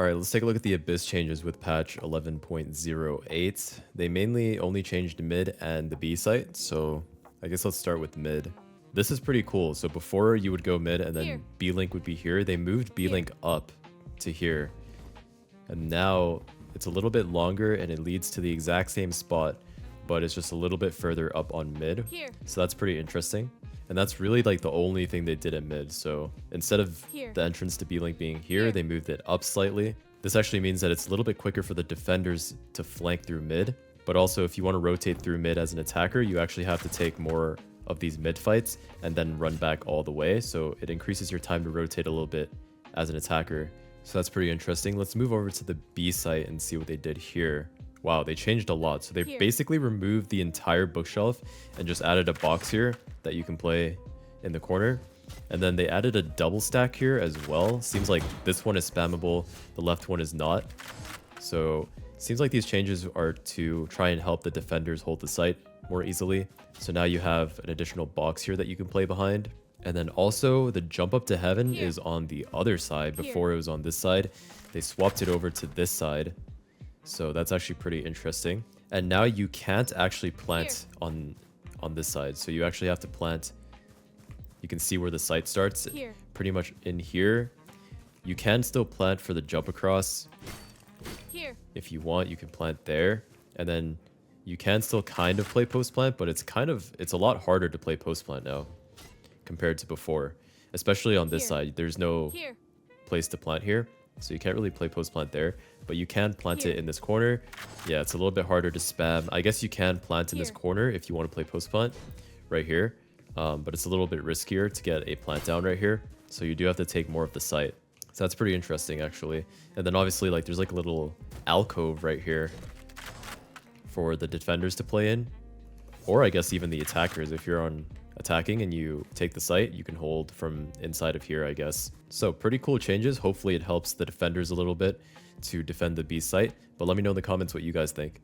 Alright, let's take a look at the Abyss changes with patch 11.08. They mainly only changed mid and the B site, so I guess let's start with mid. This is pretty cool. So before you would go mid and then B link would be here, they moved B link up to here. And now it's a little bit longer and it leads to the exact same spot, but it's just a little bit further up on mid. So that's pretty interesting. And that's really like the only thing they did at mid. So instead of the entrance to B-Link being here, they moved it up slightly. This actually means that it's a little bit quicker for the defenders to flank through mid. But also if you want to rotate through mid as an attacker, you actually have to take more of these mid fights and then run back all the way. So it increases your time to rotate a little bit as an attacker. So that's pretty interesting. Let's move over to the B site and see what they did here. Wow, they changed a lot. So they basically removed the entire bookshelf and just added a box here that you can play in the corner. And then they added a double stack here as well. Seems like this one is spammable, the left one is not. So it seems like these changes are to try and help the defenders hold the site more easily. So now you have an additional box here that you can play behind. And then also the jump up to heaven is on the other side. Before it was on this side. They swapped it over to this side. So that's actually pretty interesting. And now you can't actually plant on this side. So you actually have to plant. You can see where the site starts. Pretty much in here. You can still plant for the jump across. If you want, you can plant there. And then you can still kind of play post plant, but it's a lot harder to play post plant now compared to before. Especially on this side. There's no place to plant here. So you can't really play post plant there, but you can plant it in this corner. Yeah, it's a little bit harder to spam. I guess you can plant in this corner if you want to play post plant right here. But it's a little bit riskier to get a plant down right here. So you do have to take more of the site. So that's pretty interesting actually. And then obviously like there's like a little alcove right here for the defenders to play in. Or I guess even the attackers. If you're on attacking and you take the site, you can hold from inside of here, I guess. So pretty cool changes. Hopefully it helps the defenders a little bit to defend the B site. But let me know in the comments what you guys think.